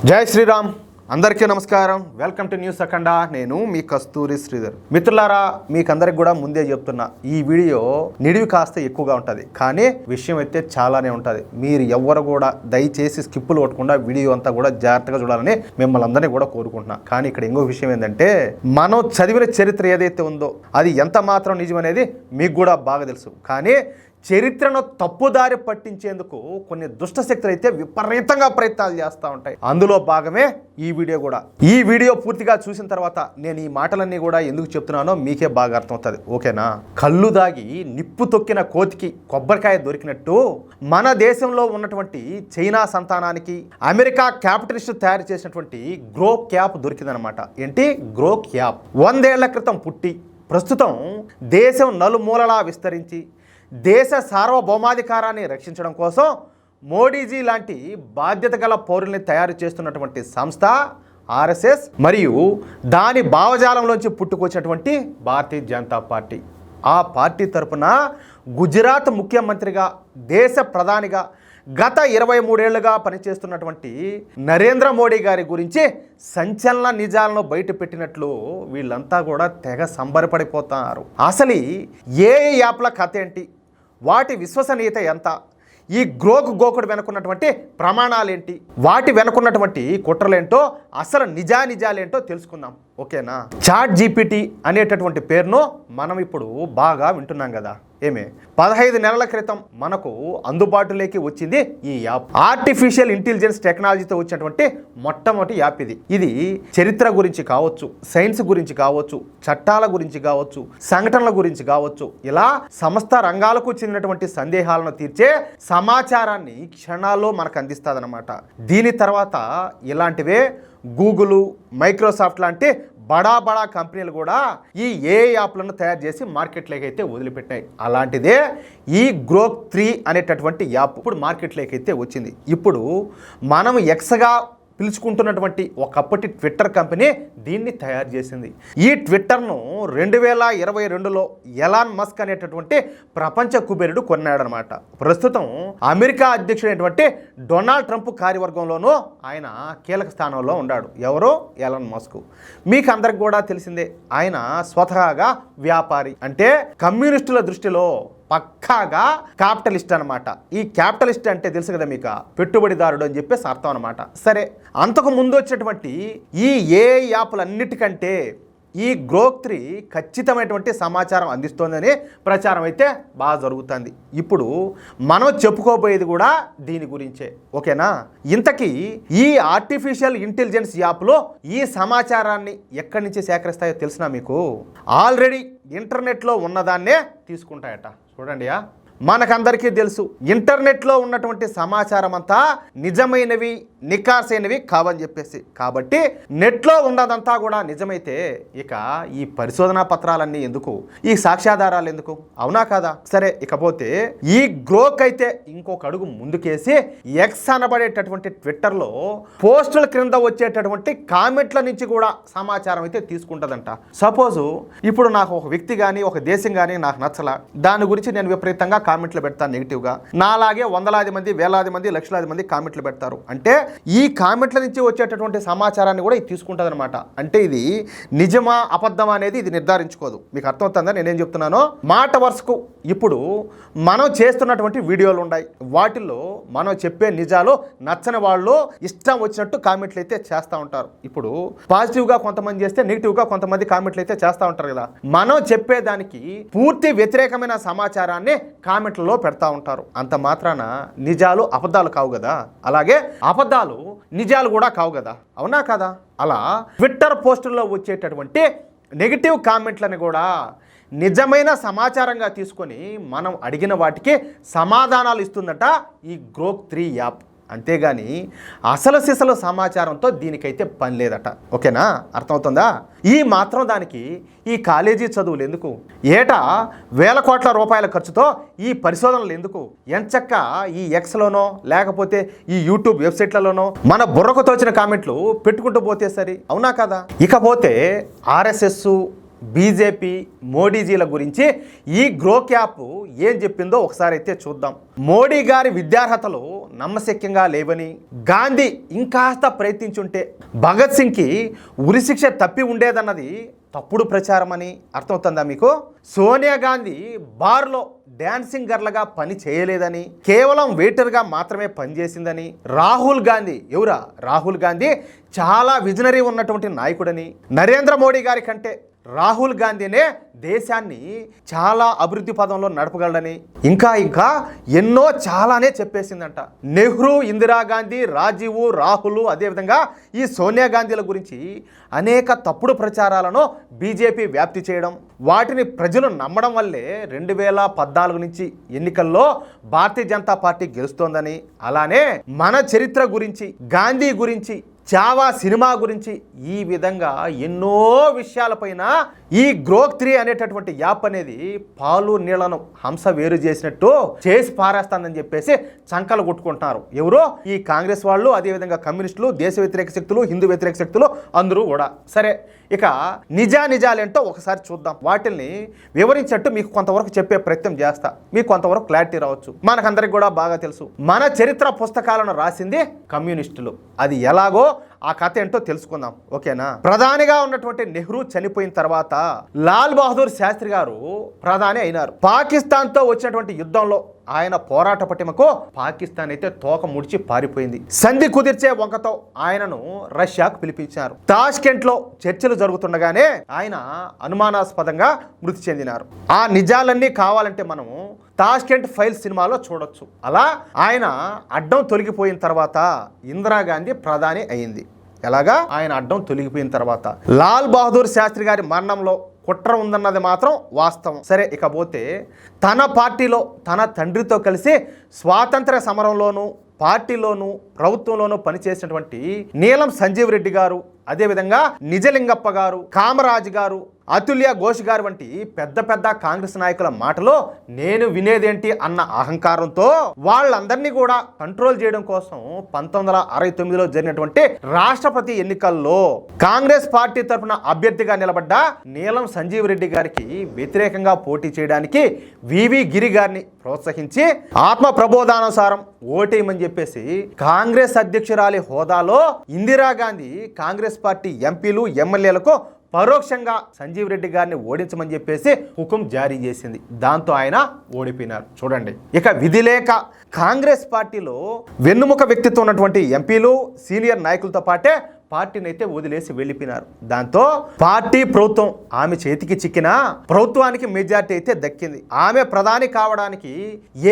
జై శ్రీరామ్. అందరికీ నమస్కారం. వెల్కమ్ టు న్యూస్ అఖండ. నేను మీ కస్తూరి శ్రీధర్. మిత్రులారా, మీకందరికి కూడా ముందే చెప్తున్నా, ఈ వీడియో నిడివి కాస్త ఎక్కువగా ఉంటుంది, కానీ విషయం అయితే చాలానే ఉంటుంది. మీరు ఎవ్వరు కూడా దయచేసి స్కిప్పులు కొట్టకుండా వీడియో అంతా కూడా జాగ్రత్తగా చూడాలని మిమ్మల్ని అందరినీ కూడా కోరుకుంటున్నా. కానీ ఇక్కడ ఇంకో విషయం ఏంటంటే, మనం చదివిన చరిత్ర ఏదైతే ఉందో అది ఎంత మాత్రం నిజం అనేది మీకు కూడా బాగా తెలుసు. కానీ చరిత్రను తప్పుదారి పట్టించేందుకు కొన్ని దుష్టశక్తులు అయితే విపరీతంగా ప్రయత్నాలు చేస్తూ ఉంటాయి. అందులో భాగమే ఈ వీడియో కూడా. ఈ వీడియో పూర్తిగా చూసిన తర్వాత నేను ఈ మాటలన్నీ కూడా ఎందుకు చెప్తున్నానో మీకే బాగా అర్థమవుతుంది. ఓకేనా? కళ్ళు దాగి నిప్పు తొక్కిన కోతికి కొబ్బరికాయ దొరికినట్టు మన దేశంలో ఉన్నటువంటి చైనా సంతానానికి అమెరికా క్యాపిటలిస్ట్ తయారు చేసినటువంటి గ్రో క్యాప్ దొరికిందనమాట. ఏంటి గ్రో క్యాప్? 100 ఏళ్ల క్రితం పుట్టి ప్రస్తుతం దేశం నలుమూలలా విస్తరించి దేశ సార్వభౌమాధికారాన్ని రక్షించడం కోసం మోడీజీ లాంటి బాధ్యత గల పౌరుల్ని తయారు చేస్తున్నటువంటి సంస్థ ఆర్ఎస్ఎస్, మరియు దాని భావజాలంలోంచి పుట్టుకొచ్చినటువంటి భారతీయ జనతా పార్టీ. ఆ పార్టీ తరపున గుజరాత్ ముఖ్యమంత్రిగా, దేశ ప్రధానిగా గత 23 ఏళ్లుగా పనిచేస్తున్నటువంటి నరేంద్ర మోడీ గారి గురించి సంచలన నిజాలను బయట పెట్టినట్లు వీళ్ళంతా కూడా తెగ సంబరపడిపోతున్నారు. అసలు ఏ యాప్ల కథ ఏంటి, వాటి విశ్వసనీయత ఎంత, ఈ గోకుడు వెనుకున్నటువంటి ప్రమాణాలేంటి, వాటి వెనుకున్నటువంటి కుట్రలేంటో, అసలు నిజాలేంటో తెలుసుకుందాం. ఓకేనా? చాట్ జీపీటీ అనేటటువంటి పేరును మనం ఇప్పుడు బాగా వింటున్నాం కదా. 15 నెలల క్రితం మనకు అందుబాటులోకి వచ్చింది ఈ యాప్. ఆర్టిఫిషియల్ ఇంటెలిజెన్స్ టెక్నాలజీతో వచ్చినటువంటి మొట్టమొదటి యాప్ ఇది. ఇది చరిత్ర గురించి కావచ్చు, సైన్స్ గురించి కావచ్చు, చట్టాల గురించి కావచ్చు, సంఘటనల గురించి కావచ్చు, ఇలా సమస్త రంగాలకు చెందినటువంటి సందేహాలను తీర్చే సమాచారాన్ని క్షణాల్లో మనకు అందిస్తుందన్నమాట. దీని తర్వాత ఇలాంటివే గూగుల్, మైక్రోసాఫ్ట్ లాంటి బడా కంపెనీలు కూడా ఈ ఏఐ యాప్లను తయారు చేసి మార్కెట్లోకి అయితే వదిలిపెట్టాయి. అలాంటిదే ఈ గ్రోక్ 3 అనేటటువంటి యాప్ ఇప్పుడు మార్కెట్లోకి అయితే వచ్చింది. ఇప్పుడు మనం ఎక్స్గా పిలుచుకుంటున్నటువంటి ఒకప్పటి ట్విట్టర్ కంపెనీ దీన్ని తయారు చేసింది. ఈ ట్విట్టర్ను 2022లో ఎలాన్ మస్క్ అనేటటువంటి ప్రపంచ కుబేరుడు కొన్నాడనమాట. ప్రస్తుతం అమెరికా అధ్యక్షుడైనటువంటి డొనాల్డ్ ట్రంప్ కార్యవర్గంలోనూ ఆయన కీలక స్థానంలో ఉన్నాడు. ఎవరో ఎలాన్ మస్క్. మీకు అందరికి కూడా తెలిసిందే, ఆయన స్వతహాగా వ్యాపారి, అంటే కమ్యూనిస్టుల దృష్టిలో పక్కాగా క్యాపిటలిస్ట్ అనమాట. ఈ క్యాపిటలిస్ట్ అంటే తెలుసు కదా మీకు, పెట్టుబడిదారుడు అని చెప్పేసి అర్థం అనమాట. సరే, అంతకు ముందు వచ్చేటువంటి ఈ ఏఐ యాప్లన్నిటికంటే ఈ గ్రోక్ 3 ఖచ్చితమైనటువంటి సమాచారం అందిస్తోందని ప్రచారం అయితే బాగా జరుగుతుంది. ఇప్పుడు మనం చెప్పుకోబోయేది కూడా దీని గురించే. ఓకేనా? ఇంతకీ ఈ ఆర్టిఫిషియల్ ఇంటెలిజెన్స్ యాప్లో ఈ సమాచారాన్ని ఎక్కడి నుంచి సేకరిస్తాయో తెలిసినా మీకు? ఆల్రెడీ ఇంటర్నెట్లో ఉన్నదాన్నే తీసుకుంటాయట. చూడండి, మనకందరికీ తెలుసు ఇంటర్నెట్లో ఉన్నటువంటి సమాచారం అంతా నిజమైనవి, నికార్సైనవి కావని చెప్పేసి. కాబట్టి నెట్లో ఉన్నదంతా కూడా నిజమైతే ఇక ఈ పరిశోధనా పత్రాలన్నీ ఎందుకు, ఈ సాక్ష్యాధారాలు ఎందుకు? అవునా కాదా? సరే, ఇకపోతే ఈ గ్రోక్ అయితే ఇంకొక అడుగు ముందుకేసి ఎక్స్ అనబడేటటువంటి ట్విట్టర్లో పోస్టుల క్రింద వచ్చేటటువంటి కామెంట్ల నుంచి కూడా సమాచారం అయితే తీసుకుంటుందంట. సపోజు ఇప్పుడు నాకు ఒక వ్యక్తి కానీ, ఒక దేశం కానీ నాకు నచ్చలా, దాని గురించి నేను విపరీతంగా కామెంట్లు పెడతాను నెగిటివ్గా. నాలాగే వందలాది మంది, వేలాది మంది, లక్షలాది మంది కామెంట్లు పెడతారు. అంటే ఈ కామెంట్ల నుంచి వచ్చేటటువంటి సమాచారాన్ని కూడా ఇది తీసుకుంటుంది అనమాట. అంటే ఇది నిజమా అబద్ధమా అనేది ఇది నిర్ధారించుకోదు. మీకు అర్థమవుతుందా నేనేం చెప్తున్నానో? మాట వరుసకు ఇప్పుడు మనం చేస్తున్నటువంటి వీడియోలు ఉన్నాయి, వాటిల్లో మనం చెప్పే నిజాలు నచ్చని వాళ్ళు ఇష్టం వచ్చినట్టు కామెంట్లు అయితే చేస్తూ ఉంటారు. ఇప్పుడు పాజిటివ్గా కొంతమంది చేస్తే నెగిటివ్గా కొంతమంది కామెంట్లు అయితే చేస్తూ ఉంటారు కదా. మనం చెప్పేదానికి పూర్తి వ్యతిరేకమైన సమాచారాన్ని కామెంట్లలో పెడతా ఉంటారు. అంత మాత్రాన నిజాలు అబద్ధాలు కావు కదా, అలాగే అబద్ధాలు నిజాలు కూడా కావు కదా. అవునా కదా? అలా ట్విట్టర్ పోస్టుల్లో వచ్చేటటువంటి నెగిటివ్ కామెంట్లని కూడా నిజమైన సమాచారంగా తీసుకొని మనం అడిగిన వాటికి సమాధానాలు ఇస్తుందట ఈ గ్రోక్ 3 యాప్. అంతేగాని అసలు సిసలు సమాచారంతో దీనికైతే పని లేదట. ఓకేనా? అర్థమవుతుందా? ఈ మాత్రం దానికి ఈ కాలేజీ చదువులు ఎందుకు? ఏటా వేల కోట్ల రూపాయల ఖర్చుతో ఈ పరిశోధనలు ఎందుకు? ఎంచక్క ఈ ఎక్స్లోనో లేకపోతే ఈ యూట్యూబ్ వెబ్సైట్లలోనో మన బుర్రకు తోచిన కామెంట్లు పెట్టుకుంటూ పోతే సరి. అవునా కదా? ఇకపోతే ఆర్ఎస్ఎస్, బీజేపీ మోడీజీల గురించి ఈ గ్రోక్ యాప్ ఏం చెప్పిందో ఒకసారి అయితే చూద్దాం. మోడీ గారి విద్యార్హతలు నమ్మశక్యంగా లేవని, గాంధీ ఇంకాస్త ప్రయత్నించుంటే భగత్ సింగ్కి ఉరిశిక్ష తప్పి ఉండేదన్నది తప్పుడు ప్రచారం అని అర్థమవుతుందా మీకు? సోనియా గాంధీ బార్లో డాన్సింగ్ గర్ల్గా పని చేయలేదని, కేవలం వెయిటర్గా మాత్రమే పనిచేసిందని, రాహుల్ గాంధీ చాలా విజనరీ ఉన్నటువంటి నాయకుడని, నరేంద్ర మోడీ గారి కంటే రాహుల్ గాంధీనే దేశాన్ని చాలా అభివృద్ధి పదంలో నడపగలడని, ఇంకా ఎన్నో చాలానే చెప్పేసిందంట. నెహ్రూ, ఇందిరాగాంధీ, రాజీవ్, రాహుల్, అదేవిధంగా ఈ సోనియా గాంధీల గురించి అనేక తప్పుడు ప్రచారాలను బీజేపీ వ్యాప్తి చేయడం, వాటిని ప్రజలు నమ్మడం వల్లే 2014 నుంచి ఎన్నికల్లో భారతీయ జనతా పార్టీ గెలుస్తోందని, అలానే మన చరిత్ర గురించి, గాంధీ గురించి, చావా సినిమా గురించి ఈ విధంగా ఎన్నో విషయాలపైన ఈ గ్రోక్ 3 అనేటటువంటి యాప్ అనేది పాలు నీళ్లను హంస వేరు చేసినట్టు చేసి పారేస్తానని చెప్పేసి చంకలు కొట్టుకుంటున్నారు. ఎవరో ఈ కాంగ్రెస్ వాళ్ళు, అదేవిధంగా కమ్యూనిస్టులు, దేశ వ్యతిరేక శక్తులు, హిందూ వ్యతిరేక శక్తులు అందరూ కూడా. సరే, ఇక నిజాలేంటో ఒకసారి చూద్దాం. వాటిల్ని వివరించినట్టు మీకు కొంతవరకు చెప్పే ప్రయత్నం చేస్తా, మీకు కొంతవరకు క్లారిటీ రావచ్చు. మనకందరికి కూడా బాగా తెలుసు, మన చరిత్ర పుస్తకాలను రాసింది కమ్యూనిస్టులు. అది ఎలాగో ఆ కథ ఏంటో తెలుసుకుందాం, ఓకేనా? ప్రధానిగా ఉన్నటువంటి నెహ్రూ చనిపోయిన తర్వాత లాల్ బహదూర్ శాస్త్రి గారు ప్రధాని అయినారు. పాకిస్తాన్తో వచ్చినటువంటి యుద్ధంలో ఆయన పోరాట పటిమకు పాకిస్తాన్ అయితే తోక ముడిచి పారిపోయింది. సంధి కుదిర్చే వంకతో ఆయనను రష్యాకు పిలిపించారు. తాష్కెంట్లో చర్చలు జరుగుతుండగానే ఆయన అనుమానాస్పదంగా మృతి చెందినారు. ఆ నిజాలన్నీ కావాలంటే మనము తాష్కెంట్ ఫైల్ సినిమాలో చూడొచ్చు. అలా ఆయన అడ్డం తొలగిపోయిన తర్వాత ఇందిరాగాంధీ ప్రధాని అయింది. ఎలాగా? ఆయన అడ్డం తొలగిపోయిన తర్వాత. లాల్ బహదూర్ శాస్త్రి గారి మరణంలో కుట్ర ఉందన్నది మాత్రం వాస్తవం. సరే, ఇకపోతే తన పార్టీలో తన తండ్రితో కలిసి స్వాతంత్ర సమరంలోనూ, పార్టీలోనూ, ప్రభుత్వంలోనూ పనిచేసినటువంటి నీలం సంజీవ్ రెడ్డి గారు, అదేవిధంగా నిజలింగప్ప గారు, కామరాజ్ గారు, అతుల్య ఘోష్ గారు వంటి పెద్ద పెద్ద కాంగ్రెస్ నాయకుల మాటలో నేను వినేదేంటి అన్న అహంకారంతో వాళ్ళందరినీ కూడా కంట్రోల్ చేయడం కోసం 1969లో జరిగినటువంటి రాష్ట్రపతి ఎన్నికల్లో కాంగ్రెస్ పార్టీ తరఫున అభ్యర్థిగా నిలబడ్డ నీలం సంజీవ్ రెడ్డి గారికి వ్యతిరేకంగా పోటీ చేయడానికి వివి గిరి గారిని ప్రోత్సహించి ఆత్మ ప్రబోధానుసారం ఓటేయమని చెప్పేసి కాంగ్రెస్ అధ్యక్షురాలి హోదాలో ఇందిరాగాంధీ కాంగ్రెస్ పార్టీ ఎంపీలు, ఎమ్మెల్యేలకు పరోక్షంగా సంజీవ్ రెడ్డి గారిని ఓడించమని చెప్పేసి హుకుం జారీ చేసింది. దాంతో ఆయన ఓడిపోయినారు. చూడండి, ఇక విధి లేక కాంగ్రెస్ పార్టీలో వెన్నుముక వ్యక్తిత్వం ఉన్నటువంటి ఎంపీలు, సీనియర్ నాయకులతో పాటే పార్టీని అయితే వదిలేసి వెళ్ళిపోయినారు. దాంతో పార్టీ, ప్రభుత్వం ఆమె చేతికి చిక్కిన ప్రభుత్వానికి మెజార్టీ అయితే దక్కింది. ఆమె ప్రధాని కావడానికి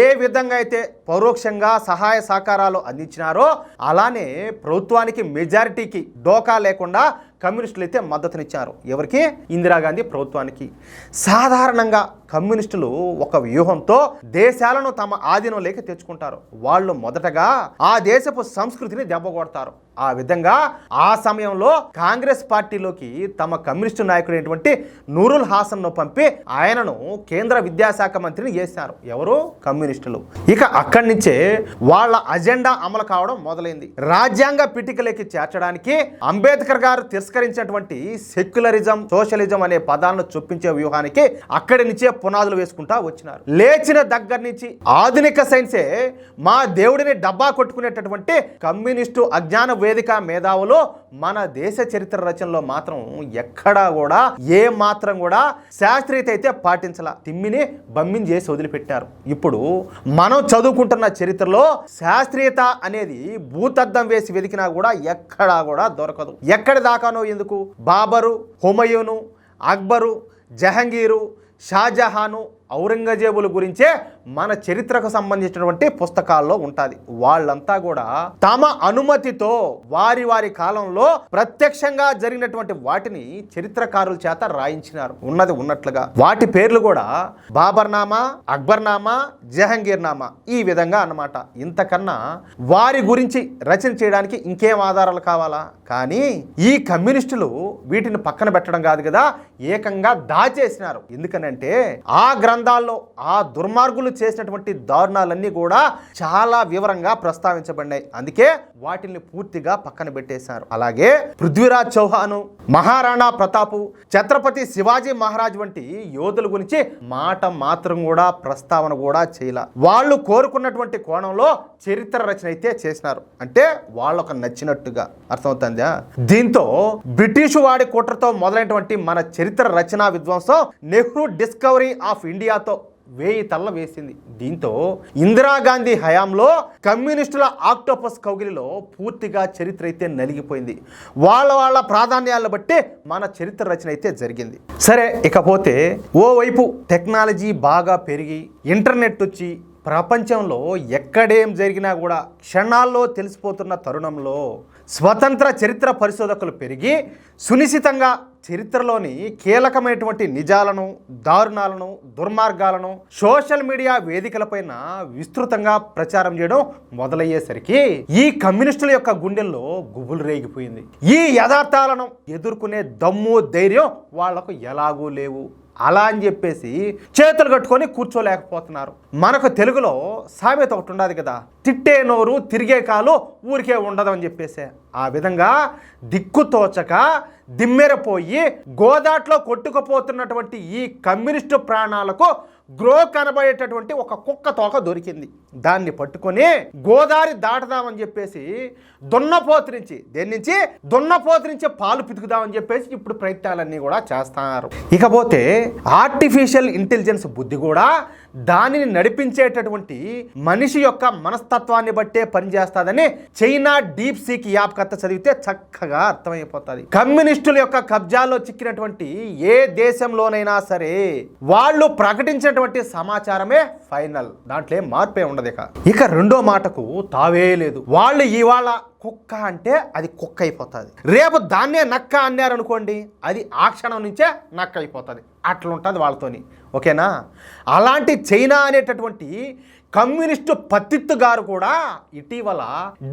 ఏ విధంగా అయితే పరోక్షంగా సహాయ సహకారాలు అందించినారో అలానే ప్రభుత్వానికి మెజారిటీకి డోకా లేకుండా కమ్యూనిస్టులు అయితే మద్దతునిచ్చారు. ఎవరికి? ఇందిరాగాంధీ ప్రభుత్వానికి. సాధారణంగా కమ్యూనిస్టులు ఒక వ్యూహంతో దేశాలను తమ ఆధీనంలోకి తెచ్చుకుంటారు. వాళ్ళు మొదటగా ఆ దేశపు సంస్కృతిని దెబ్బకొడతారు. ఆ విధంగా ఆ సమయంలో కాంగ్రెస్ పార్టీలోకి తమ కమ్యూనిస్టు నాయకుడైనటువంటి నూరుల్ హాసన్ను పంపి ఆయనను కేంద్ర విద్యాశాఖ మంత్రిని చేశారు. ఎవరు? కమ్యూనిస్టులు. ఇక అక్కడి నుంచే వాళ్ళ అజెండా అమలు కావడం మొదలైంది. రాజ్యాంగ పిటికలోకి చేర్చడానికి అంబేద్కర్ గారు తిరస్కరించినటువంటి సెక్యులరిజం, సోషలిజం అనే పదాలను చొప్పించే వ్యూహానికి అక్కడి నుంచే పునాదులు వేసుకుంటా వచ్చినారు. లేచిన దగ్గర నుంచి ఆధునిక సైన్సే మా దేవుడిని డబ్బా కొట్టుకునేటటువంటి కమ్యూనిస్టు అజ్ఞాన వేదిక మేధావులు మన దేశ చరిత్ర రచనలో మాత్రం ఎక్కడా కూడా ఏ మాత్రం కూడా శాస్త్రీయత అయితే పాటించాల, తిమ్మిని బమ్మిని చేసి వదిలిపెట్టారు. ఇప్పుడు మనం చదువుకుంటున్న చరిత్రలో శాస్త్రీయత అనేది భూతద్దం వేసి వెతికినా కూడా ఎక్కడా కూడా దొరకదు. ఎక్కడి దాకానో ఎందుకు? బాబరు, హుమయూను, అక్బరు, జహంగీరు, షాజహాను, ఔరంగజేబుల గురించే మన చరిత్రకు సంబంధించినటువంటి పుస్తకాల్లో ఉంటుంది. వాళ్ళంతా కూడా తమ అనుమతితో వారి వారి కాలంలో ప్రత్యక్షంగా జరిగినటువంటి వాటిని చరిత్రకారుల చేత రాయించినారు. ఉన్నది ఉన్నట్లుగా. వాటి పేర్లు కూడా బాబర్నామా, అక్బర్నామా, జహంగీర్నామా, ఈ విధంగా అన్నమాట. ఇంతకన్నా వారి గురించి రచన చేయడానికి ఇంకేం ఆధారాలు కావాలా? కానీ ఈ కమ్యూనిస్టులు వీటిని పక్కన పెట్టడం కాదు కదా, ఏకంగా దాచేసినారు. ఎందుకనంటే ఆ గ్రంథ గ్రంథాల్లో ఆ దుర్మార్గులు చేసినటువంటి దారుణాలన్నీ కూడా చాలా వివరంగా ప్రస్తావించబడినాయి. అందుకే వాటిని పూర్తిగా పక్కన పెట్టేశారు. అలాగే పృథ్వీరాజ్ చౌహాను, మహారాణా ప్రతాపు, ఛత్రపతి శివాజీ మహారాజ్ వంటి యోధుల గురించి మాట మాత్రం కూడా ప్రస్తావన కూడా చేయలే. వాళ్ళు కోరుకున్నటువంటి కోణంలో చరిత్ర రచన అయితే చేసినారు. అంటే వాళ్ళకు నచ్చినట్టుగా అర్థమవుతుందా? దీంతో బ్రిటిష్ వాడి కుట్రతో మొదలైనటువంటి మన చరిత్ర రచనా విధ్వంసం నెహ్రూ డిస్కవరీ ఆఫ్ ఇండియాతో 1000 తల్ల వేసింది. దీంతో ఇందిరాగాంధీ హయాంలో కమ్యూనిస్టుల ఆక్టోపస్ కౌగిలిలో పూర్తిగా చరిత్ర అయితే నలిగిపోయింది. వాళ్ళ ప్రాధాన్యాలను బట్టి మన చరిత్ర రచన అయితే జరిగింది. సరే, ఇకపోతే ఓవైపు టెక్నాలజీ బాగా పెరిగి ఇంటర్నెట్ వచ్చి ప్రపంచంలో ఎక్కడేం జరిగినా కూడా క్షణాల్లో తెలిసిపోతున్న తరుణంలో స్వతంత్ర చరిత్ర పరిశోధకులు పెరిగి సునిశ్చితంగా చరిత్రలోని కీలకమైనటువంటి నిజాలను, దారుణాలను, దుర్మార్గాలను సోషల్ మీడియా వేదికలపైన విస్తృతంగా ప్రచారం చేయడం మొదలయ్యేసరికి ఈ కమ్యూనిస్టుల యొక్క గుండెల్లో గుబులు రేగిపోయింది. ఈ యథార్థాలను ఎదుర్కొనే దమ్ము, ధైర్యం వాళ్లకు ఎలాగూ లేవు. అలా అని చెప్పేసి చేతులు కట్టుకొని కూర్చోలేకపోతున్నారు. మనకు తెలుగులో సామెత ఒకటి ఉండదు కదా, తిట్టే నోరు తిరిగే కాలు ఊరికే ఉండదు అని చెప్పేసి. ఆ విధంగా దిక్కుతోచక దిమ్మెరపోయి గోదాట్లో కొట్టుకుపోతున్నటువంటి ఈ కమ్యూనిస్టు ప్రాణాలకు గ్రో కనబడేటటువంటి ఒక కుక్క తోక దొరికింది. దాన్ని పట్టుకొని గోదావరి దాటదామని చెప్పేసి దున్నపోతు నుంచి పాలు పితుకుదామని చెప్పేసి ఇప్పుడు ప్రయత్నాలన్నీ కూడా చేస్తున్నారు. ఇకపోతే ఆర్టిఫిషియల్ ఇంటెలిజెన్స్ బుద్ధి కూడా దానిని నడిపించేటటువంటి మనిషి యొక్క మనస్తత్వాన్ని బట్టే పనిచేస్తుందని చైనా డీప్ సీక్ యాప్ కథ చదివితే చక్కగా అర్థమైపోతుంది. కమ్యూనిస్టుల యొక్క కబ్జాలో చిక్కినటువంటి ఏ దేశంలోనైనా సరే వాళ్ళు ప్రకటించినటువంటి సమాచారమే ఫైనల్, దాంట్లో మార్పే ఉండదు. ఇక రెండో మాటకు తావే లేదు. వాళ్ళు ఇవాళ కుక్క అంటే అది కుక్క అయిపోతుంది, రేపు దాన్నే నక్క అన్నారనుకోండి అది ఆ క్షణం నుంచే నక్క అయిపోతుంది. అట్లుంటుంది వాళ్ళతోని. ఓకేనా? అలాంటి చైనా అనేటటువంటి కమ్యూనిస్టు పత్తిత్తు గారు కూడా ఇటీవల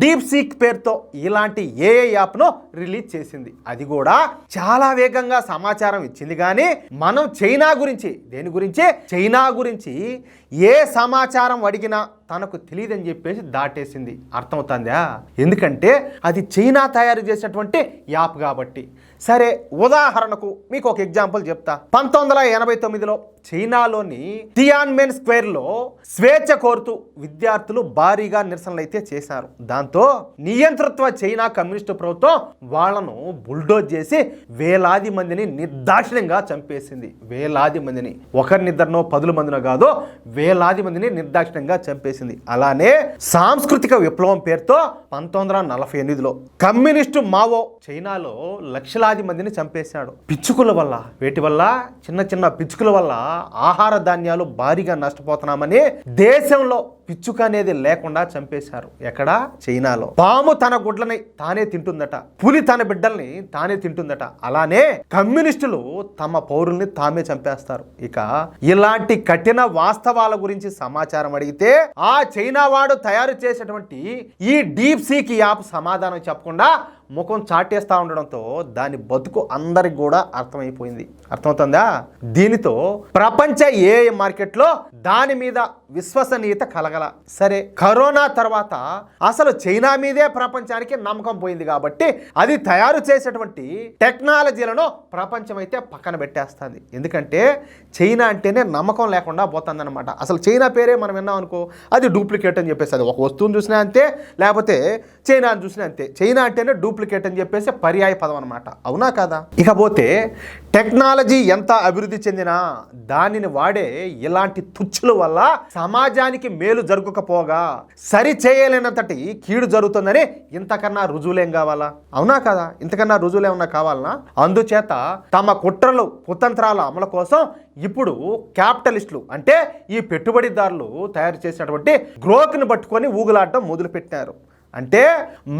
డీప్ సీక్ పేరుతో ఇలాంటి ఏఐ యాప్ను రిలీజ్ చేసింది. అది కూడా చాలా వేగంగా సమాచారం ఇచ్చింది. కానీ మనం చైనా గురించి ఏ సమాచారం అడిగినా తనకు తెలియదని చెప్పేసి దాటేసింది. అర్థమవుతుందా? ఎందుకంటే అది చైనా తయారు చేసినటువంటి యాప్ కాబట్టి. సరే, ఉదాహరణకు మీకు ఒక ఎగ్జాంపుల్ చెప్తా. 1989లో చైనాలోని టియాన్మెన్ స్క్వేర్లో స్వేచ్ఛ కోరుతూ విద్యార్థులు భారీగా నిరసనలు అయితే చేశారు. దాంతో నియంతృత్వ చైనా కమ్యూనిస్టు ప్రభుత్వం వాళ్లను బుల్డోజ్ చేసి వేలాది మందిని నిర్దాక్షిణ్యంగా చంపేసింది. వేలాది మందిని, ఒకరినిద్దరినో 10 మందినో కాదు, వేలాది మందిని నిర్దాక్షిణ్యంగా చంపేసింది. అలానే సాంస్కృతిక విప్లవం పేరుతో 1948లో కమ్యూనిస్టు మావో చైనాలో లక్షలాది మందిని చంపేశాడు. పిచ్చుకుల వల్ల, వేటి వల్ల? చిన్న చిన్న పిచ్చుకుల వల్ల ఆహార ధాన్యాలు భారీగా నష్టపోతున్నామని దేశంలో పిచ్చుక అనేది లేకుండా చంపేశారు. ఎక్కడ? చైనాలో. పాము తన గుడ్లని తానే తింటుందట, పులి తన బిడ్డల్ని తానే తింటుందట. అలానే కమ్యూనిస్టులు తమ పౌరుల్ని తామే చంపేస్తారు. ఇక ఇలాంటి కఠిన వాస్తవాల గురించి సమాచారం అడిగితే ఆ చైనా వాడు తయారు చేసేటువంటి ఈ డీప్ సీక్ యాప్ సమాధానం చెప్పకుండా ముఖం చాటేస్తూ ఉండడంతో దాని బతుకు అందరికి కూడా అర్థమైపోయింది. అర్థమవుతుందా? దీనితో ప్రపంచ ఏఐ మార్కెట్లో దాని మీద విశ్వసనీయత కలగల. సరే, కరోనా తర్వాత అసలు చైనా మీదే ప్రపంచానికి నమ్మకం పోయింది కాబట్టి అది తయారు చేసేటువంటి టెక్నాలజీలను ప్రపంచం అయితే పక్కన పెట్టేస్తుంది. ఎందుకంటే చైనా అంటేనే నమ్మకం లేకుండా పోతుంది అనమాట. అసలు చైనా పేరే మనం విన్నాం అనుకో, అది డూప్లికేట్ అని చెప్పేసి, అది ఒక వస్తువుని చూసినా అంతే, లేకపోతే చైనాని చూసినా అంతే. చైనా అంటేనే డూప్లికేట్ అని చెప్పేసి పర్యాయ పదం అనమాట. అవునా కదా? ఇకపోతే టెక్నాలజీ ఎంత అభివృద్ధి చెందినా దానిని వాడే ఇలాంటి తుచ్చుల వల్ల సమాజానికి మేలు జరగకపోగా సరి చేయలేనంతటి కీడు జరుగుతుందని ఇంతకన్నా రుజువులేం కావాలా? అవునా కదా? ఇంతకన్నా రుజువులేమన్నా కావాలనా? అందుచేత తమ కుట్రలు కుతంత్రాల అమలు కోసం ఇప్పుడు క్యాపిటలిస్టులు అంటే ఈ పెట్టుబడిదారులు తయారు చేసినటువంటి గ్రోక్ని పట్టుకొని ఊగులాడటం మొదలుపెట్టారు. అంటే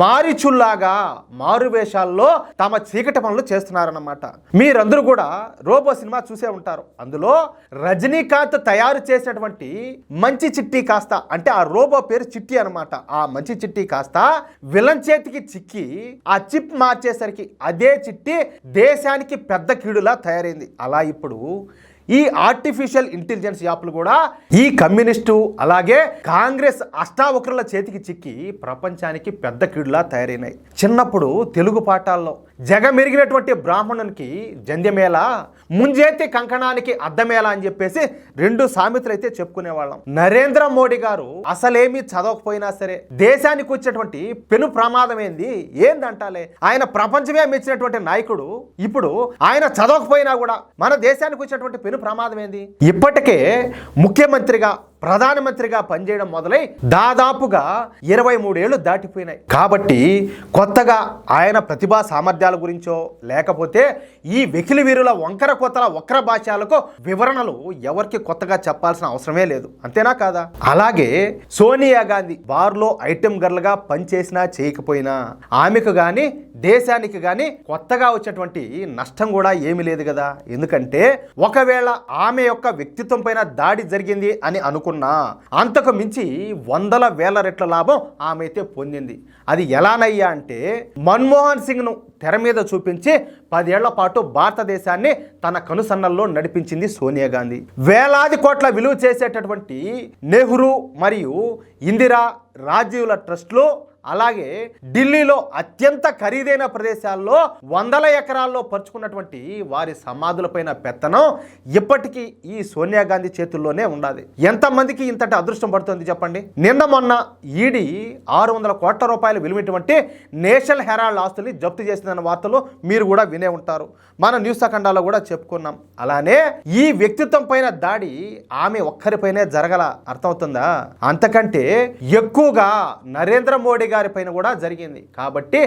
మారిచుల్లాగా మారువేషాల్లో తమ చీకటి పనులు చేస్తున్నారన్నమాట. మీరందరూ కూడా రోబో సినిమా చూసే ఉంటారు. అందులో రజనీకాంత్ తయారు చేసినటువంటి మంచి చిట్టి కాస్త, అంటే ఆ రోబో పేరు చిట్టి అనమాట, ఆ మంచి చిట్టి కాస్త విలన్ చేతికి చిక్కి ఆ చిప్ మార్చేసరికి అదే చిట్టి దేశానికి పెద్ద కీడులా తయారైంది. అలా ఇప్పుడు ఈ ఆర్టిఫిషియల్ ఇంటెలిజెన్స్ యాప్లు కూడా ఈ కమ్యూనిస్టు అలాగే కాంగ్రెస్ అష్టావక్రుల చేతికి చిక్కి ప్రపంచానికి పెద్ద కీడులా తయారైనాయి. చిన్నప్పుడు తెలుగు పాఠాల్లో జగమెరిగినటువంటి బ్రాహ్మణునికి జంధ్యమేళ, ముంజేతి కంకణానికి అద్దమేళ అని చెప్పేసి 2 సామెతలు అయితే చెప్పుకునేవాళ్ళం. నరేంద్ర మోడీ గారు అసలేమీ చదవకపోయినా సరే దేశానికి వచ్చేటువంటి పెను ప్రమాదం ఏందంటాలే, ఆయన ప్రపంచమే మెచ్చినటువంటి నాయకుడు. ఇప్పుడు ఆయన చదవకపోయినా కూడా మన దేశానికి వచ్చేటువంటి పెను ప్రమాదం ఏంది? ఇప్పటికే ముఖ్యమంత్రిగా ప్రధానమంత్రిగా పనిచేయడం మొదలై దాదాపుగా 23 ఏళ్ళు దాటిపోయినాయి. కాబట్టి కొత్తగా ఆయన ప్రతిభా సామర్థ్యాల గురించో లేకపోతే ఈ వెకిలి వీరుల వంకర కొత్తల వక్ర భాషలకు వివరణలు ఎవరికి కొత్తగా చెప్పాల్సిన అవసరమే లేదు. అంతేనా కాదా? అలాగే సోనియా గాంధీ బార్లో ఐటెం గర్ల్గా పనిచేసినా చేయకపోయినా ఆమెకు కానీ దేశానికి కానీ కొత్తగా వచ్చేటువంటి నష్టం కూడా ఏమీ లేదు కదా. ఎందుకంటే ఒకవేళ ఆమె యొక్క వ్యక్తిత్వం పైన దాడి జరిగింది అని అనుకున్నా అంతకు మించి 100,000 రెట్ల లాభం ఆమె అయితే పొందింది. అది ఎలానయ్యా అంటే మన్మోహన్ సింగ్ను తెర మీద చూపించి 10 ఏళ్ల పాటు భారతదేశాన్ని తన కనుసన్నల్లో నడిపించింది సోనియా గాంధీ. వేలాది కోట్ల విలువ చేసేటటువంటి నెహ్రూ మరియు ఇందిరా రాజీవ్ల ట్రస్ట్లు అలాగే ఢిల్లీలో అత్యంత ఖరీదైన ప్రదేశాల్లో 100 ఎకరాల్లో పరుచుకున్నటువంటి వారి సమాధులపైన పెత్తనం ఇప్పటికీ ఈ సోనియా గాంధీ చేతుల్లోనే ఉండాలి. ఎంతమందికి ఇంతటి అదృష్టం పడుతుంది చెప్పండి? నిన్న మొన్న ఈడీ 600 కోట్ల రూపాయలు విలువైనటువంటి నేషనల్ హెరాల్డ్ ఆస్తుల్ని జప్తు చేసిందన్న వార్తలు మీరు కూడా వినే ఉంటారు. మన న్యూస్ అఖండాలో కూడా చెప్పుకున్నాం. అలానే ఈ వ్యక్తిత్వం పైన దాడి ఆమె ఒక్కరిపైనే జరగల, అర్థమవుతుందా? అంతకంటే ఎక్కువగా నరేంద్ర మోడీ గారి పైన కూడా జరిగింది. కాబట్టి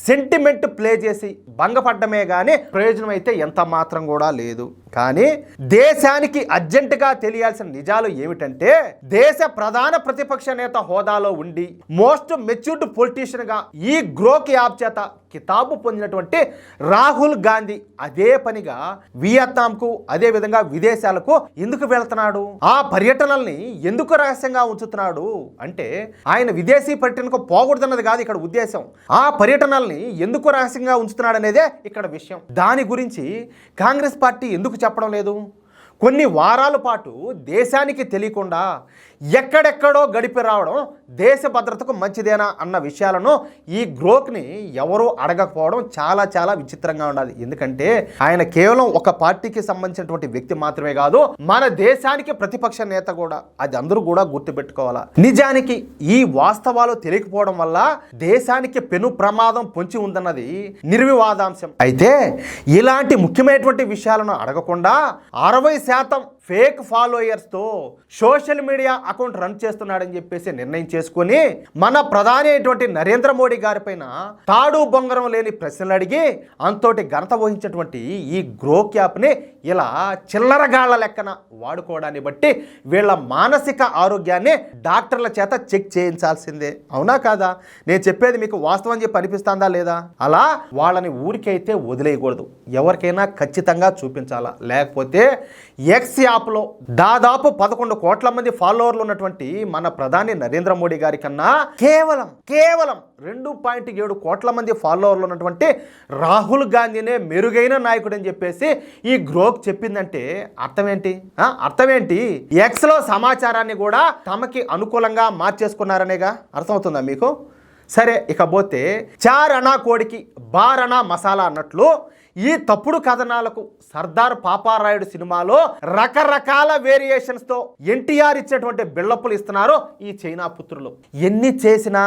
సెంటిమెంట్ ప్లే చేసి భంగపడ్డమే కానీ ప్రయోజనం అయితే ఎంత మాత్రం కూడా లేదు. కానీ దేశానికి అర్జెంటుగా తెలియాల్సిన నిజాలు ఏమిటంటే దేశ ప్రధాన ప్రతిపక్ష నేత హోదాలో ఉండి మోస్ట్ మెచ్యూర్డ్ పొలిటీషియన్ గా ఈ గ్రోక్ యాప్ చేత కితాబు పొందినటువంటి రాహుల్ గాంధీ అదే పనిగా వియత్నాంకు అదే విధంగా విదేశాలకు ఎందుకు వెళ్తున్నాడు? ఆ పర్యటనల్ని ఎందుకు రహస్యంగా ఉంచుతున్నాడు అంటే ఆయన విదేశీ పర్యటనకు పోకూడదన్నది కాదు ఇక్కడ ఉద్దేశం. ఆ పర్యటనల్ని ఎందుకు రహస్యంగా ఉంచుతున్నాడు అనేదే ఇక్కడ విషయం. దాని గురించి కాంగ్రెస్ పార్టీ ఎందుకు చెప్పడం లేదు? కొన్ని వారాల పాటు దేశానికి తెలియకుండా ఎక్కడెక్కడో గడిపి రావడం దేశ భద్రతకు మంచిదేనా అన్న విషయాలను ఈ గ్రోక్ని ఎవరూ అడగకపోవడం చాలా చాలా విచిత్రంగా ఉండాలి. ఎందుకంటే ఆయన కేవలం ఒక పార్టీకి సంబంధించినటువంటి వ్యక్తి మాత్రమే కాదు, మన దేశానికి ప్రతిపక్ష నేత కూడా. అది అందరూ కూడా గుర్తుపెట్టుకోవాలా. నిజానికి ఈ వాస్తవాలు తెలియకపోవడం వల్ల దేశానికి పెను ప్రమాదం పొంచి ఉందన్నది నిర్వివాదాంశం. అయితే ఇలాంటి ముఖ్యమైనటువంటి విషయాలను అడగకుండా 60% ఫేక్ ఫాలోయర్స్తో సోషల్ మీడియా అకౌంట్ రన్ చేస్తున్నాడని చెప్పేసి నిర్ణయం చేసుకుని మన ప్రధాని అయినటువంటి నరేంద్ర మోడీ గారి పైన తాడు బొంగరం లేని ప్రశ్నలు అడిగి అంతోటి ఘనత వహించినటువంటి ఈ గ్రోక్ యాప్ని ఇలా చిల్లరగాళ్ల లెక్కన వాడుకోవడాన్ని బట్టి వీళ్ళ మానసిక ఆరోగ్యాన్ని డాక్టర్ల చేత చెక్ చేయించాల్సిందే. అవునా కాదా? నేను చెప్పేది మీకు వాస్తవం చెప్పి అనిపిస్తుందా లేదా? అలా వాళ్ళని ఊరికైతే వదిలేయకూడదు, ఎవరికైనా ఖచ్చితంగా చూపించాలా. లేకపోతే ఎక్స్ యాప్లో దాదాపు 11 కోట్ల మంది ఫాలోవర్లు ఉన్నటువంటి మన ప్రధాని నరేంద్ర మోడీ గారి కన్నా కేవలం 2.7 కోట్ల మంది ఫాలోవర్లు ఉన్నటువంటి రాహుల్ గాంధీనే మెరుగైన నాయకుడు అని చెప్పేసి ఈ గ్రోక్ చెప్పిందంటే అర్థమేంటి? ఎక్స్లో సమాచారాన్ని కూడా తమకి అనుకూలంగా మార్చేసుకున్నారనేగా అర్థమవుతుందా మీకు? సరే, ఇకపోతే 4 అనా కోడికి 12 అనా మసాలా అన్నట్లు ఈ తప్పుడు కథనాలకు సర్దార్ పాపారాయుడు సినిమాలో రకరకాల వేరియేషన్స్తో ఎన్టీఆర్ ఇచ్చేటువంటి బిల్డప్లు ఇస్తున్నారు ఈ చైనా పుత్రులు. ఎన్ని చేసినా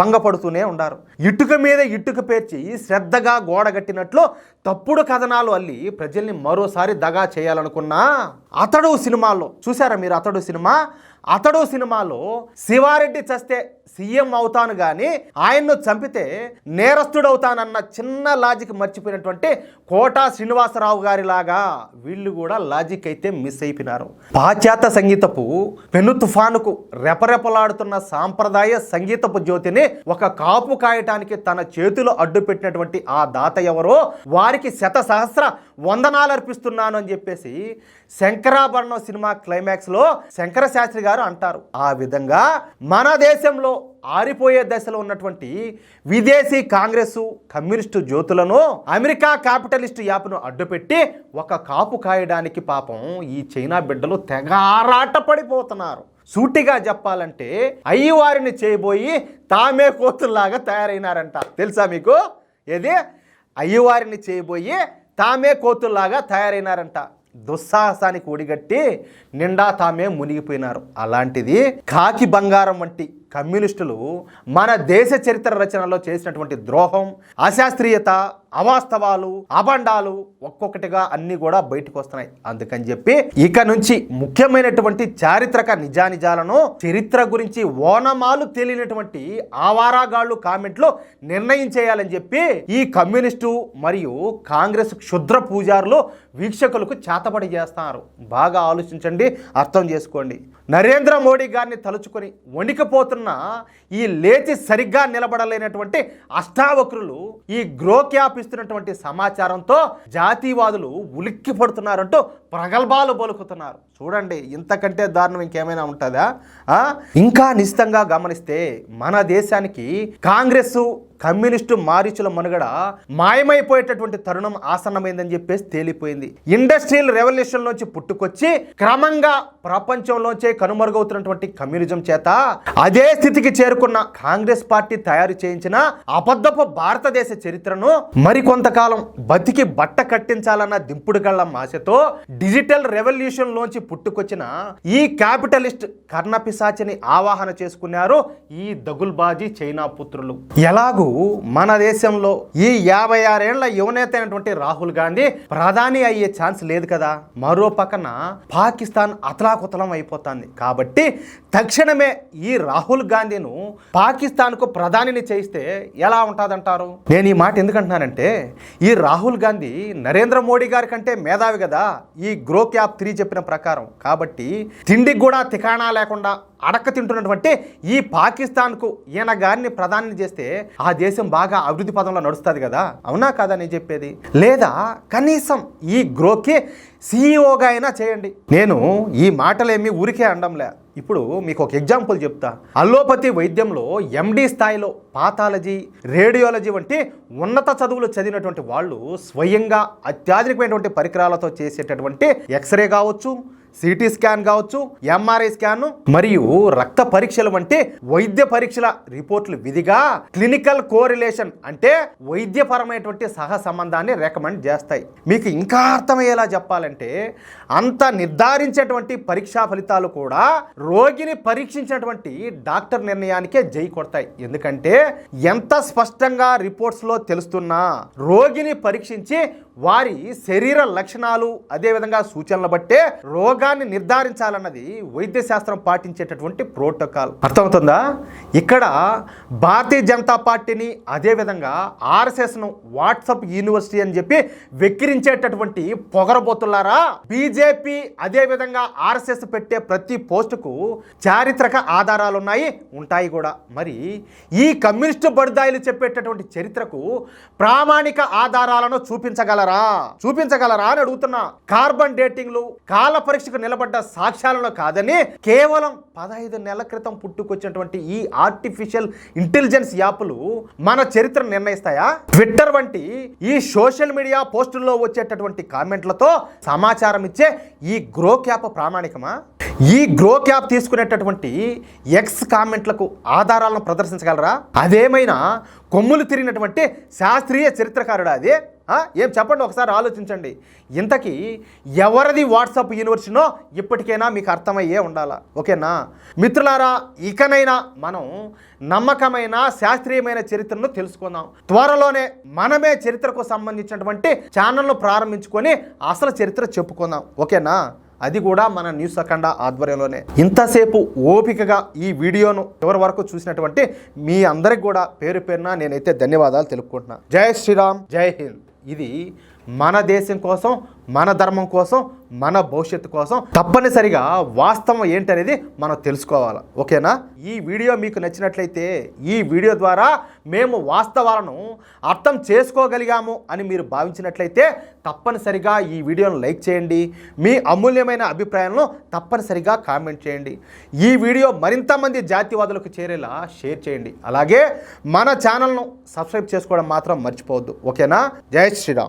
భంగపడుతూనే ఉండారు. ఇటుక మీద ఇటుక పేర్చి శ్రద్ధగా గోడగట్టినట్లు తప్పుడు కథనాలు అల్లి ప్రజల్ని మరోసారి దగా చేయాలనుకున్నా అతడు సినిమాలో చూసారా మీరు? అతడు సినిమాలో శివారెడ్డి చస్తే సీఎం అవుతాను కానీ ఆయన్ను చంపితే నేరస్తుడవుతానన్న చిన్న లాజిక్ మర్చిపోయినటువంటి కోటా శ్రీనివాసరావు గారి లాగా వీళ్ళు కూడా లాజిక్ అయితే మిస్ అయిపోయినారు. పాశ్చాత్య సంగీతపు పెను తుఫానుకు రెపరెపలాడుతున్న సాంప్రదాయ సంగీతపు జ్యోతిని ఒక కాపు కాయటానికి తన చేతులు అడ్డు పెట్టినటువంటి ఆ దాత ఎవరో వారికి 100,000 వందనాలు అర్పిస్తున్నాను అని చెప్పేసి శంకరాభరణం సినిమా క్లైమాక్స్లో శంకర శాస్త్రి గారు అంటారు. ఆ విధంగా మన దేశంలో ఆరిపోయే దశలో ఉన్నటువంటి విదేశీ కాంగ్రెసు కమ్యూనిస్టు జ్యోతులను అమెరికా క్యాపిటలిస్టు యాప్ను అడ్డుపెట్టి ఒక కాపు కాయడానికి పాపం ఈ చైనా బిడ్డలు తెగ ఆరాట పడిపోతున్నారు. సూటిగా చెప్పాలంటే అయ్యవారిని చేయబోయి తామే కోతుల్లాగా తయారైనారంట. తెలుసా మీకు? ఏది అయ్యవారిని చేయబోయి తామే కోతుల్లాగా తయారైనారంట. దుస్సాహసానికి ఒడిగట్టి నిండా తామే మునిగిపోయినారు. అలాంటిది కాకి బంగారం వంటి కమ్యూనిస్టులు మన దేశ చరిత్ర రచనలో చేసినటువంటి ద్రోహం, అశాస్త్రీయత, అవాస్తవాలు, అబండాలు ఒక్కొక్కటిగా అన్ని కూడా బయటకు వస్తున్నాయి. అందుకని చెప్పి ఇక నుంచి ముఖ్యమైనటువంటి చారిత్రక నిజానిజాలను, చరిత్ర గురించి ఓనమాలు తెలియనటువంటి ఆవారాగాళ్ళు కామెంట్లు నిర్ణయం చేయాలని చెప్పి ఈ కమ్యూనిస్టు మరియు కాంగ్రెస్ క్షుద్ర పూజారులు వీక్షకులకు చేతబడి చేస్తున్నారు. బాగా ఆలోచించండి, అర్థం చేసుకోండి. నరేంద్ర మోడీ గారిని తలుచుకొని వణికిపోతున్న ఈ లేచి సరిగ్గా నిలబడలేనటువంటి అష్టావక్రులు ఈ గ్రోక్యాప్ ఇస్తున్నటువంటి సమాచారంతో జాతీయవాదులు ఉలిక్కి పడుతున్నారంటూ ప్రగల్భాలు పలుకుతున్నారు. చూడండి, ఇంతకంటే దారుణం ఇంకేమైనా ఉంటుందా? ఇంకా నిశ్చితంగా గమనిస్తే మన దేశానికి కాంగ్రెస్ కమ్యూనిస్టు మారీచుల మనుగడ మాయమైపోయేటటువంటి తరుణం ఆసన్నమైందని చెప్పేసి తేలిపోయింది. ఇండస్ట్రియల్ రెవల్యూషన్ నుంచి పుట్టుకొచ్చి క్రమంగా ప్రపంచంలోంచే కనుమరుగవుతున్నటువంటి కమ్యూనిజం చేత అదే స్థితికి చేరుకున్న కాంగ్రెస్ పార్టీ తయారు చేయించిన అబద్ధపు భారతదేశ చరిత్రను మరికొంతకాలం బతికి బట్ట కట్టించాలన్న దింపుడు గళ్ళ ఆశతో డిజిటల్ రెవల్యూషన్ లోంచి పుట్టుకొచ్చిన ఈ క్యాపిటలిస్ట్ కర్ణపిశాచిని ఆవాహన చేసుకున్నారు ఈ దగుల్బాజీ చైనా పుత్రులు. ఎలాగూ మన దేశంలో ఈ 56 ఏళ్ల యువనేత అయినటువంటి రాహుల్ గాంధీ ప్రధాని అయ్యే ఛాన్స్ లేదు కదా. మరో పక్కన పాకిస్తాన్ అతలాకుతలం అయిపోతుంది. కాబట్టి తక్షణమే ఈ రాహుల్ గాంధీను పాకిస్తాన్కు ప్రధానిని చేయిస్తే ఎలా ఉంటుందంటారు? నేను ఈ మాట ఎందుకంటున్నానంటే ఈ రాహుల్ గాంధీ నరేంద్ర మోడీ గారి కంటే మేధావి కదా ఈ గ్రోక్యాప్ 3 చెప్పిన ప్రకారం. కాబట్టి తిండికి కూడా తికాణా లేకుండా అడక్క తింటున్నటువంటి ఈ పాకిస్తాన్కు ఈయన గారిని ప్రధాని చేస్తే ఆ దేశం బాగా అభివృద్ధి పదంలో నడుస్తుంది కదా. అవునా కాదా నేను చెప్పేది? లేదా కనీసం ఈ గ్రోకి సీఈఓగా అయినా చేయండి. నేను ఈ మాటలేమి ఊరికే అండంలే. ఇప్పుడు మీకు ఒక ఎగ్జాంపుల్ చెప్తా. అల్లోపతి వైద్యంలో ఎండి స్థాయిలో పాథాలజీ, రేడియాలజీ వంటి ఉన్నత చదువులు చదివినటువంటి వాళ్ళు స్వయంగా అత్యాధునికమైనటువంటి పరికరాలతో చేసేటటువంటి ఎక్స్రే కావచ్చు, సిటీ స్కాన్ కావచ్చు, ఎంఆర్ఐ స్కాన్ మరియు రక్త పరీక్షలు వంటి వైద్య పరీక్షల రిపోర్టులు విధిగా క్లినికల్ కోరిలేషన్ అంటే వైద్యపరమైనటువంటి సహ సంబంధాన్ని రికమెండ్ చేస్తాయి. మీకు ఇంకా అర్థమయ్యేలా చెప్పాలంటే అంత నిర్ధారించేటువంటి పరీక్షా ఫలితాలు కూడా రోగిని పరీక్షించినటువంటి డాక్టర్ నిర్ణయానికే జై కొడతాయి. ఎందుకంటే ఎంత స్పష్టంగా రిపోర్ట్స్లో తెలుస్తున్నా రోగిని పరీక్షించి వారి శరీర లక్షణాలు అదేవిధంగా సూచనలు బట్టే రోగాన్ని నిర్ధారించాలన్నది వైద్య శాస్త్రం పాటించేటటువంటి ప్రోటోకాల్. అర్థమవుతుందా? ఇక్కడ భారతీయ జనతా పార్టీని అదేవిధంగా ఆర్ఎస్ఎస్ను వాట్సాప్ యూనివర్సిటీ అని చెప్పి వెక్కిరించేటటువంటి పొగరబోతులారా, బీజేపీ అదేవిధంగా ఆర్ఎస్ఎస్ పెట్టే ప్రతి పోస్టుకు చారిత్రక ఆధారాలు ఉన్నాయి, ఉంటాయి కూడా. మరి ఈ కమ్యూనిస్టు బడుదాయిలు చెప్పేటటువంటి చరిత్రకు ప్రామాణిక ఆధారాలను చూపించగలరా అని అడుగుతున్నా. కార్బన్ డేటింగ్లు, కాల పరీక్షకు నిలబడ్డ సాక్ష్యాలను కాదని కేవలం 15 నెలల క్రితం పుట్టుకొచ్చినటువంటి ఈ ఆర్టిఫిషియల్ ఇంటెలిజెన్స్ యాప్లు మన చరిత్ర నిర్ణయిస్తాయా? ట్విట్టర్ వంటి ఈ సోషల్ మీడియా పోస్టుల్లో వచ్చేటటువంటి కామెంట్లతో సమాచారం ఇచ్చే ఈ గ్రోక్ యాప్ ప్రామాణికమా? ఈ గ్రోక్ యాప్ తీసుకునేటటువంటి ఎక్స్ కామెంట్లకు ఆధారాలను ప్రదర్శించగలరా? అదేమైనా కొమ్ములు తిరిగినటువంటి శాస్త్రీయ చరిత్రకారుడా అది? ఏం చెప్పండి, ఒకసారి ఆలోచించండి. ఇంతకీ ఎవరిది వాట్సాప్ యూనివర్సిటీనో ఇప్పటికైనా మీకు అర్థమయ్యే ఉండాలా. ఓకేనా మిత్రులారా? ఇకనైనా మనం నమ్మకమైన శాస్త్రీయమైన చరిత్రను తెలుసుకుందాం. త్వరలోనే మనమే చరిత్రకు సంబంధించినటువంటి ఛానల్ను ప్రారంభించుకొని అసలు చరిత్ర చెప్పుకుందాం. ఓకేనా? అది కూడా మన న్యూస్ అఖండ ఆధ్వర్యంలోనే. ఇంతసేపు ఓపికగా ఈ వీడియోను చివరి వరకు చూసినటువంటి మీ అందరికి కూడా పేరు పేరున నేనైతే ధన్యవాదాలు తెలుపుకుంటున్నా. జై శ్రీరామ్, జై హింద్. ఇది మన దేశం కోసం, మన ధర్మం కోసం, మన భవిష్యత్తు కోసం తప్పనిసరిగా వాస్తవం ఏంటనేది మనం తెలుసుకోవాలి. ఓకేనా? ఈ వీడియో మీకు నచ్చినట్లయితే ఈ వీడియో ద్వారా మేము వాస్తవాలను అర్థం చేసుకోగలిగాము అని మీరు భావించినట్లయితే తప్పనిసరిగా ఈ వీడియోను లైక్ చేయండి. మీ అమూల్యమైన అభిప్రాయాలను తప్పనిసరిగా కామెంట్ చేయండి. ఈ వీడియో మరింత మంది జాతివాదులకు చేరేలా షేర్ చేయండి. అలాగే మన ఛానల్ను సబ్స్క్రైబ్ చేసుకోవడం మాత్రం మర్చిపోవద్దు. ఓకేనా? జై శ్రీరామ్.